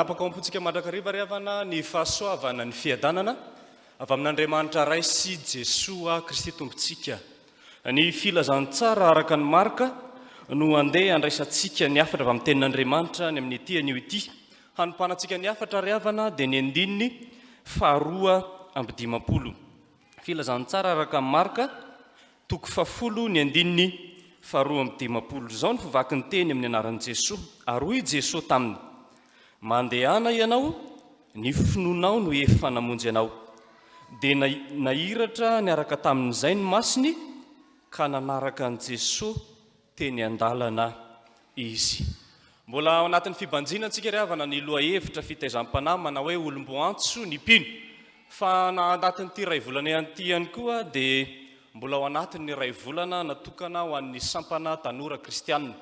manapaka ampontsika mandrakariva ry havana ny fahasoavana ny fiadanana avy amin'Andriamanitra ray sy Jesoa Kristy tompontsika. Ny filazantsara araka ny marika no andeha andraisantsika ny afatra avy amin'ny tenin'Andriamanitra ny amin'ny ity anio ity. Hanompanantsika ny afatra ry havana dia ny andininy 2:10. Filazantsara araka ny marika toko 10 ny andininy 2:10. Izao ny fivaky ny teny amin'ny anaran'i Jesoa. Ary hoy Jesoa taminy: mandehana ianao, ny finoanao no efa namonjy ianao. Dia nahiratra niaraka tamin'izay ny masiny, ka nanaraka an' Jesoa teny an-dalana izy. Mbola ao anatin'ny fibanjina antsika ry havana ny loha-hevitra fitaizam-panahy manao hoe olom-boantso ny mpino. Fa na anatin'ity ray volana ihany ihany koa dia mbola ao anatin'ny ray volana natokana ho an'ny sampana tanora kristianina.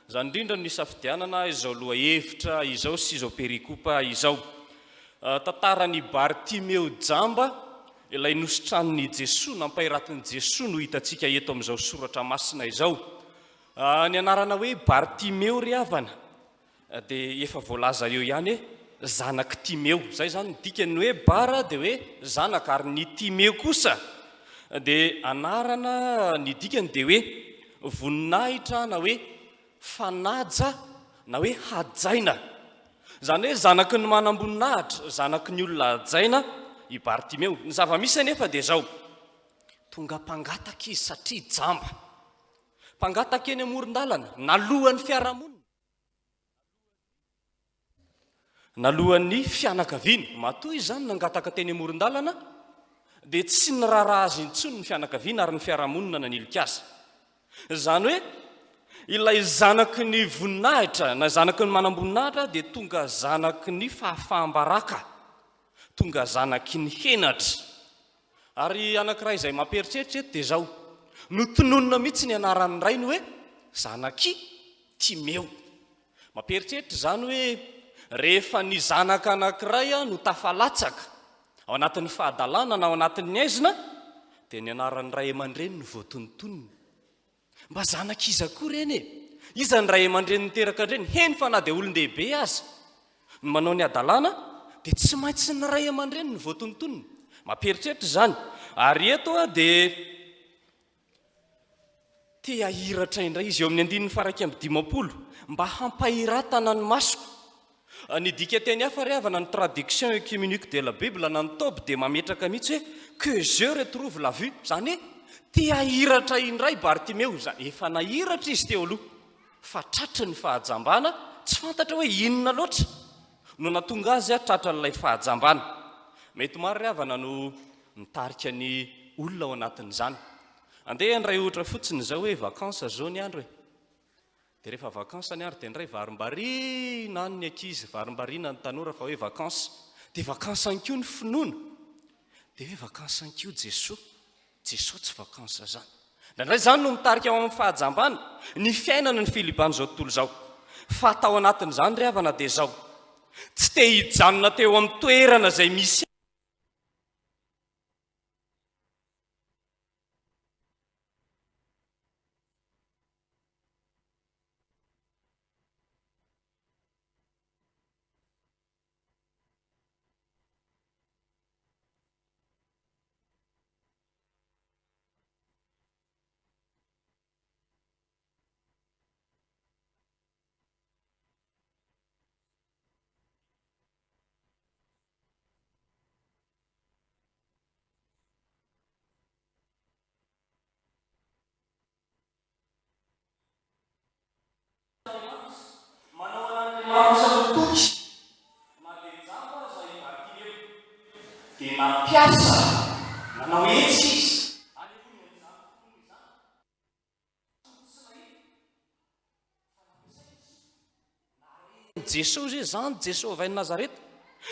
Izany indrindra ny safidianana izao loha-hevitra izao sy izao perikopa izao. Tantaran'ny Bartimeo jamba, ilay nositran'ny Jesoa, nampahiratin'i Jesoa no hitantsika eto amin'izao soratra masina izao. Ny anarana hoe Bartimeo ry havana dia efa voalaza eo ihany hoe zanaky Timeo. Zay zany ny dikany hoe bara dia hoe zanaka, ary ny Timeo kosa dia anarana ny dikany dia hoe voninahitra na hoe fanaja na hoe hajaina. Zany hoe zanaky ny manam-boninahitra, zanaky ny olona hajaina i Bartimeo. Ny zava-misy anefa dia zao: tonga mpangataka izy satria jamba. Mpangataka eny amoron-dalana, nalohan'ny fiarahamonina, nalohan'ny fianakaviana. Matoy izany nangataka teny amoron-dalana dia tsy niraharaha azy intsony ny fianakaviana ary ny fiarahamonina nanilika azy. Izany hoe ilay zanaky ny voninahitra na zanaky ny manam-boninahitra dia tonga zanaky ny fahafahambaraka, tonga zanaky ny henatra. Ary anankiray izay mampieritreritra eto dia zao: notononina mihitsy ny anaran'ny ray ny hoe zanaky Timeo. Mampieritreritra zany hoe rehefa ny zanaka anankiray no tafalatsaka ao anatin'ny fahadalana na ao anatin'ny aizina, dia ny anaran'ny ray aman-dreny no voatonontonony. Mba zanaka iza koa reny e? Iza ny ray aman-dreny niteraka andreny? Heny fa na dia olon-dehibe azy no manao ny adalana dia tsy maintsy ny ray aman-dreny no voatonontonony. Mampieritreritra zany. Ary eto dia te ahiratra indray izy eo amin'ny 1:10 mba hampahiratana ny masoko. Ny dika teny hafa ry havana ny traduction œcuménique de la Bible na ny Tob dia mametraka mihitsy hoe que je retrouve la vue. Zany hoe te ahiratra indray Bartimeo. Efa nahiratra izy teo aloha fa tratry ny fahajambana, tsy fantatra hoe inona loatra no natonga azy tratra n'ilay fahajambana. Mety maro ry havana no mitarika ny olona ao anatin'izany. Andeha ndray ohatra fotsiny izao hoe vakansa zao ny andro e. Dia rehefa vakansa ny andro dia ndray varimbarina ny ankizy, varimbarina ny tanora fa hoe vakansa. Dia vakansa ny koa ny finoana, dia hoe vakansa ny koa Jesoa. Jesoa tsy vakansa zany. Ndray zany no mitarika ao amin'ny fahajambana ny fiainana ny Filibany zao tontolo zao. Fa tao anatin'izany ry havana dia zao: tsy te hijanona teo amin'ny toerana izay misy dia nampiasa nanao etsy izy. Jesosy hoe zany Jesosy avy any Nazareta,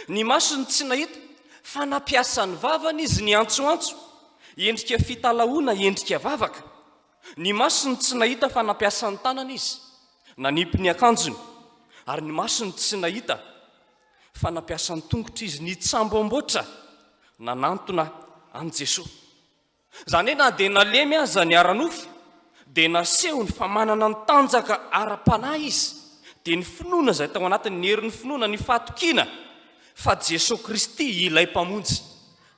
ny masony tsy nahita fa nampiasa ny vavany izy ny antsoantso, endrika fitalahoana, endrika vavaka. Ny masony tsy nahita fa nampiasa ny tanana izy nanipy ny akanjony, ary ny masony tsy nahita fa nampiasa ny tongotra izy ny tsamboamboatra nanantona an' Jesosy. Zany hoe na dia nalemy aza ny aranofo dia nasehony fa manana ny tanjaka ara-panahy izy dia ny finoana izay tao anatin'ny herin'ny finoana ny fahatokiana fa Jesosy Kristy ilay mpamonjy.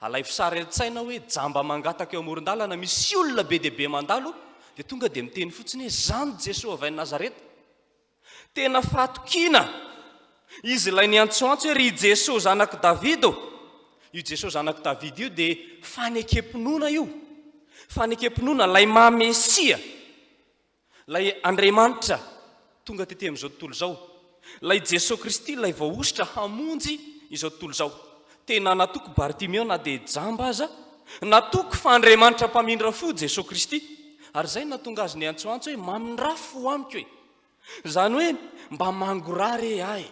Alay fisarelin-tsaina hoe jamba mangataka eo amoron-dalana misy olona be dia be mandalo dia tonga dia miteny fotsiny hoe zany Jesosy avy any Nazareta. Tena fahatokiana izy ilay niantsoantso hoe ry Jesosy zanak' Davida. Io Jesosy zanak' Davida io dia fanekempinoana io. Fanekempinoana lay Mamesia, lay Andriamanitra tonga tety amin'izao tontolo izao. Lay Jesosy Kristy lay voaositra hamonjy izao tontolo izao. Tena natoko Bartimeo na dia jamba aza, natoko fa Andriamanitra mpamindra fo Jesosy Kristy. Ary zay natonga azy niantsoantso hoe mamindra fo amiko hoe. Zany hoe mba mangora re ahy,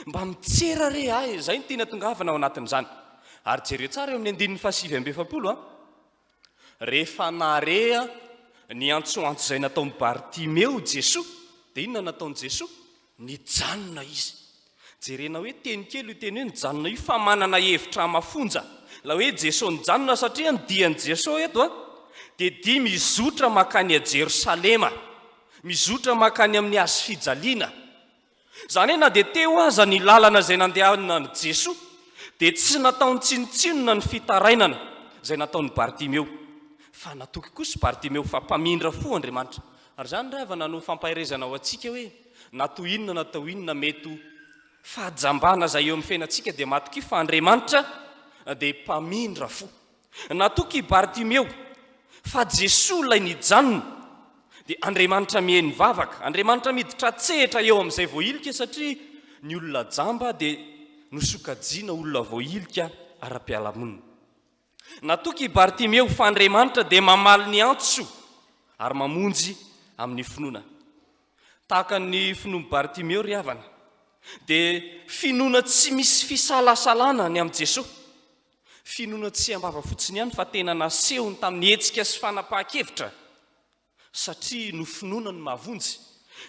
mba mitsera re ahy. Zay ny tena tongavana ao anatin'izany. Ary jereo tsara eo amin'ny 5:70 rehefa narea ny antsoantso izay nataon'ny Bartimeo Jesosy, dia inona nataon'i Jesosy? Nijanona izy. Jerena hoe teny kely io teny hoe nijanona io fa manana hevitra mafonja. La hoe Jesosy nijanona satria ny dian'i Jesosy eto dia dia mizotra makany a Jerosalema, mizotra makany amin'ny hazo fijaliana. Zany hoe na dia teo aza ny lalana izay nandehanana ny Jesosy dia tsy nataony tsinotsinona ny fitarainana izay nataon'ny Bartimeo, fa natoky kosa Bartimeo fa mpamindra fo Andriamanitra. Ary zany ravana no fampahirezana ao antsika hoe natao inona mety fahajambana izay eo amin'ny fiainantsika dia matoky fa Andriamanitra dia mpamindra fo. Natoky Bartimeo fa Jesosy lay nijanona dia Andriamanitra miheny vavaka. Andriamanitra miditra tsehatra eo amin'izay voailika satria ny olona jamba dia nosokajiana olona voailika ara-pialamonina. Natoky Bartimeo fa Andriamanitra dia mamaly ny antso ary mamonjy amin'ny finoana. Tahaka ny finoan'i Bartimeo ry havana dia finoana tsy misy fisalasalana ny amin'i Jesosy. Finoana tsy ambava fotsiny ihany fa tena nasehony tamin'ny hetsika sy fanapahan-kevitra satria no finoana ny mahavonjy.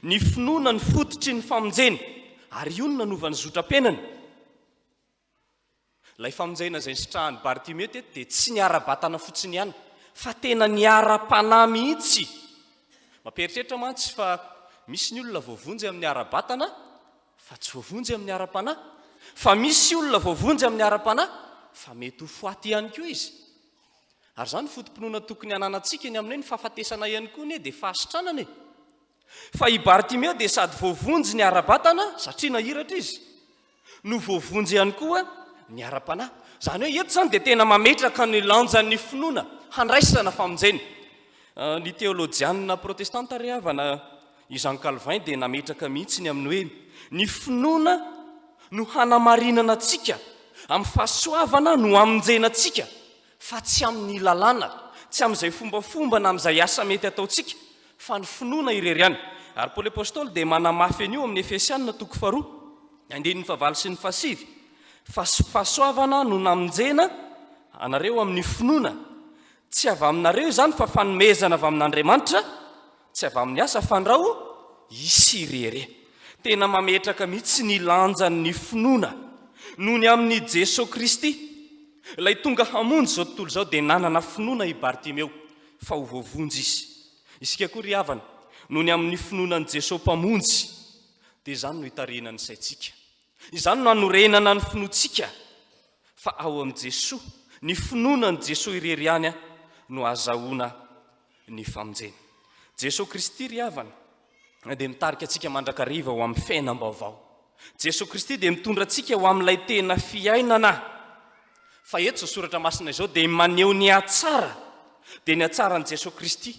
Ny finoana ny fototry ny famonjeny ary io no nanova ny zotra-penany. Ilay famonjena izay sitrahan'ny Bartimeo teto dia tsy niara-batana fotsiny ihany fa tena niara-panahy mihitsy. Mamperitreritra mantsy fa misy ny olona voavonjy amin'ny ara-batana fa tsy voavonjy amin'ny ara-panahy, fa misy olona voavonjy amin'ny ara-panahy fa mety ho foaty ihany koa izy. Ary zany fotom-pinoana tokony hananantsika ny amin'iny fahafatesana ihany koa ne dia fahasitranana e. Fa i Bartimeo dia sady voavonjy ny ara-batana satria nahiratra izy, no voavonjy ihany koa ny ara-panahy. Zany hoe eto zany dia tena mametraka ny lanjan'ny finoana handraisana famonjeny. Ny teolojianina protestanta ry havana i Jean Calvin dia nametraka mihitsy ny amin'ny hoe ny finoana no hanamarinana antsika amin'ny fahasoavana no hamonjena antsika fa tsy amin'ny lalàna, tsy amin'izay fombafomba na amin'izay asa mety ataontsika fa ny finoana irery. Ary Paoly apôstôly dia manamafy an'io amin'ny Efesianina 4:9 sy 5 fa fahasoavana no namonjena anareo amin'ny finoana, tsy avy aminareo izany fa fanomezana avy amin'Andriamanitra, tsy avy amin'ny asa fandrao isy irery. Tena mametraka mihitsy ny lanjan'ny finoana noho ny amin'ny Jesosy Kristy. Ilay tonga hamonjy izao tontolo izao dia nanana finoana i Bartimeo fa ho voavonjy izy. Isika koa ry havana noho ny amin'ny finoanan'i Jesosy mpamonjy dia izany no hitarihana ny saintsika, izany no hanorenana ny finoantsika fa ao amin'i Jesosy ny finoanan'i Jesosy irery ihany no azahoana ny famonjena. Jesosy Kristy ry havana dia mitarika antsika mandrakariva ho amin'ny fiainam-baovao. Jesosy Kristy dia mitondra antsika ho amin'ilay tena fiainana. Fa eto izao soratra masina izao dia maneho ny hatsara, dia ny hatsaran'i Jesosy Kristy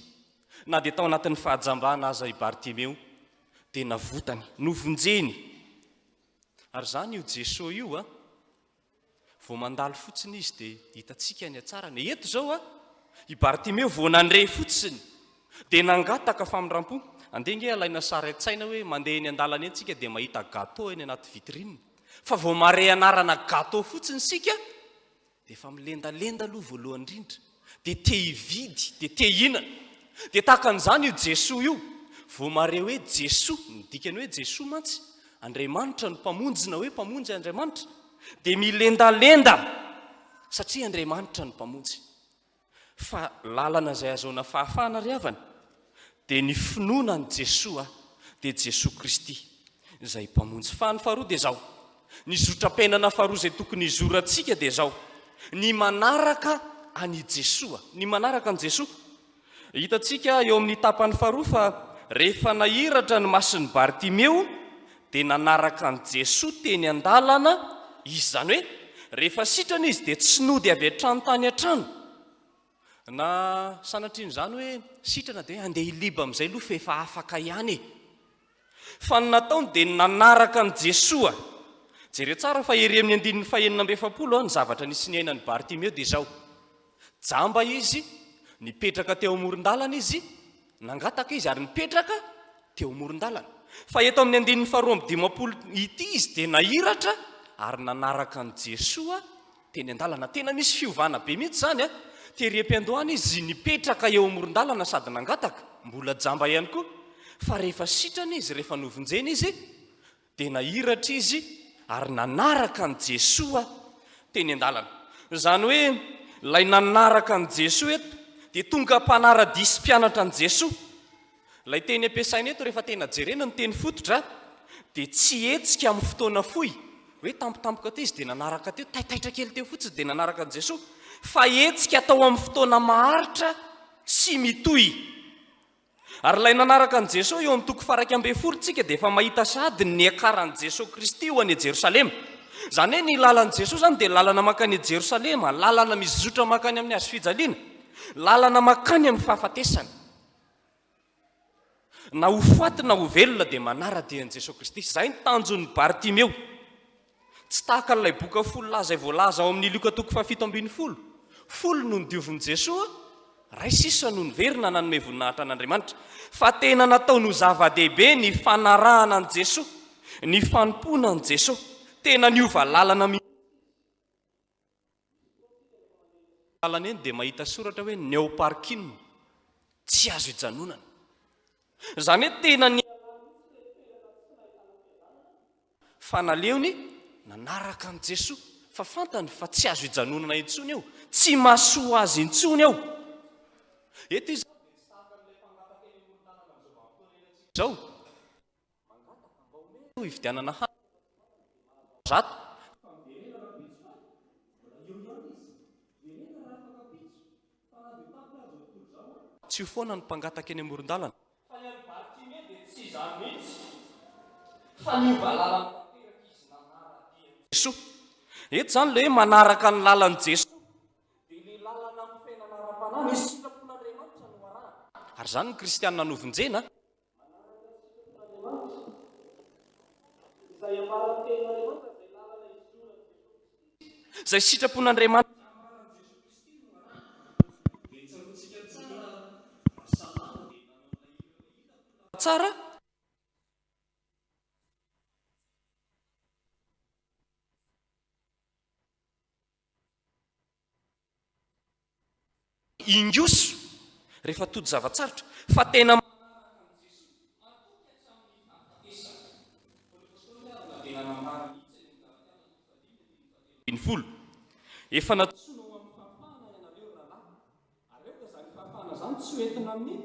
na dia tao anatin'ny fahajambana aza i Bartimeo dia navotany, novonjeny. Ary zany io Jesosy io vao mandalo fotsiny izy dia hitantsika ny hatsarany. Eto izao i Bartimeo vao nandre fotsiny dia nangataka famindram-po. Andenga alaina saretsaina hoe mandeha eny an-dalana eny tsika dia mahita gâteau eny anaty vitrine, fa vao mare anarana gâteau fotsiny sika dia efa milendalenda aloha voalohany indrindra dia te hividy, dia te hinana. Dia tahaka an'izany io Jesosy io vao mare hoe Jesosy, midikany hoe Jesosy mantsy Andriamanitra no mpamonjy, na hoe mpamonjy Andriamanitra, dia milendalenda satria Andriamanitra no mpamonjy. Fa lalana izay azahoana fahafahana ry havana dia ny finoanan'i Jesosy dia Jesosy Kristy. izay mpamonjy fany faharoa dia zao ny zotra-piainana faharoa izay tokony izorantsika dia zao ny manaraka any Jesoa, ny manaraka an Jesoa. Hitantsika eo amin'ny tapany faharoa fa rehefa nahiratra ny mason'ny Bartimeo dia nanaraka an Jesoa teny an-dalana izy, zany hoe rehefa sitrana izy dia tsy nody avy hatrany tany hatrano, na sanatriny zany hoe sitrana dia andeha iliba amin'izay aloha fa efa afaka ihany e. Fa ny nataony dia nanaraka an Jesoa. Jereo tsara fa ery amin'ny 1970 ny zavatra nisy ny ainan'ny Bartimeo dia zao: jamba izy, nipetraka teo amoron-dalana izy, nangataka izy ary nipetraka teo amoron-dalana. Fa eto amin'ny 250 ity izy dia nahiratra ary nanaraka an Jesoa teny an-dalana. Tena misy fiovana be mihitsy zany a. Tery am-piandohana izy nipetraka eo amoron-dalana sady nangataka, mbola jamba ihany koa. Fa rehefa sitrana izy, rehefa novonjena izy dia nahiratra izy ary nanaraka an Jesoa teny an-dalana. Zany hoe lay nanaraka an Jesoa eto dia tonga mpanara-disy mpianatra an Jesoa. Lay teny ampiasaina eto rehefa tena jerena ny teny fototra dia tsy hetsika amin'ny fotoana fohy hoe tampotampoka teo izy dia nanaraka teo, taitaitra kely teo fotsiny dia nanaraka an Jesoa, fa hetsika atao amin'ny fotoana maharitra sy mitohy. Ary lay nanaraka an Jesoa eo amin'ny 140 tsika dia efa mahita sady ny akaran'i Jesosy Kristy ho any Jerosalema. Zany hoe ny lalan'i Jesosy zany dia lalana makany Jerosalema, lalana mizotra makany amin'ny hazo fijaliana, lalana makany amin'ny fahafatesana. Na ho faty na ho velona dia manara-dia an Jesosy Kristy. Zay ny tanjon'ny Bartimeo. Tsy tahaka n'ilay boka folo laza izay voalaza ao amin'ny Luka 7:70. Folo no nodiovin'i Jesosy, ray sisa no niverina nanome voninahitra an'Andriamanitra. Fa tena nataony ho zava-dehibe ny fanarahana an Jesosy, ny fanompoana an Jesosy. Tena niova lalana lalana eny dia mahita soratra hoe neoparkine, tsy azo hijanonana. Zany hoe tena ny fanaleony nanaraka an Jesosy, fa fantany fa tsy azo hijanonana intsony eo, tsy mahasoa azy intsony eo. Eto izy zao hividianana zato tsy ho foana ny mpangataka eny amoron-dalana. Fa ny Bartimeo dia tsy izany mihitsy, fa niova lalana Jesosy. Eto zany le hoe manaraka ny lalan'i Jesosy dia ny lalana amin'ny fiainana ara-panahy, ny sitrapon'Andriamanitra no arahana. Ary zany ny kristianina novonjena izay sitrapon'Andriamanitra tsara ingoso rehefa tody zavatsarotra, fa tena efa natsoina ho amin'ny fahafahana ianareo rahalahy. Ary eo dia zany fahafahana zany tsy hoentina amin'ny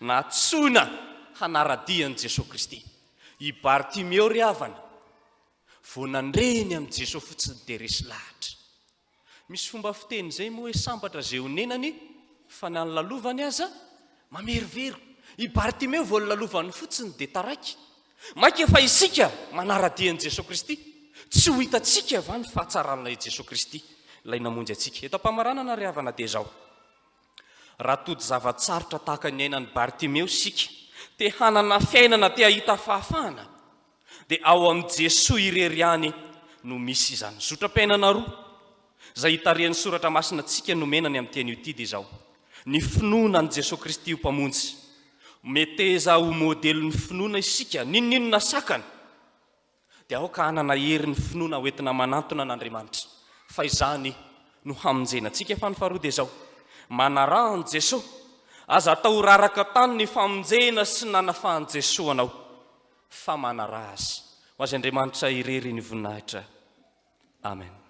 natsoina hanaradian'i Jesosy Kristy. I Bartimeo ry havana vao nandreny amin'i Jesosy fotsiny dia resy lahatra. Misy fomba fiteny izay moa hoe sambatra izay honenany fa ny anylalovany aza mamerivero. I Bartimeo vao lalovany fotsiny dia taraiky. Maika fa isika manaradian'i Jesosy Kristy, tsy ho hitantsika va ny fahatsaran'ilay Jesosy Kristy ilay namonjy antsika. Eto am-pamaranana ry havana dia zao: raha tody zavatsarotra tahaka ny ainan'ny Bartimeo sika, te hanana fiainana, te hahita fahafahana, dia ao amin'i Jesosy irery ihany no misy izany zotra-piainana roa izay hitarian'ny soratra masina antsika nomenany amin'ny teny ity dia zao: ny finoana an Jesosy Kristy ho mpamonjy. Meteza ho modelin'ny finoana isika, ninona sakana dia aoka hanana hery ny finoana hoentina manantona an'Andriamanitra. Fa izany no hamonjenantsika. Fa ny faharoa dia zao: manaraha an Jesosy, aza atao raraka tany ny famonjena sy nanafahan Jesosy anao, fa manaraha azy. Ho azy Andriamanitra irery ny voninahitra. Amen.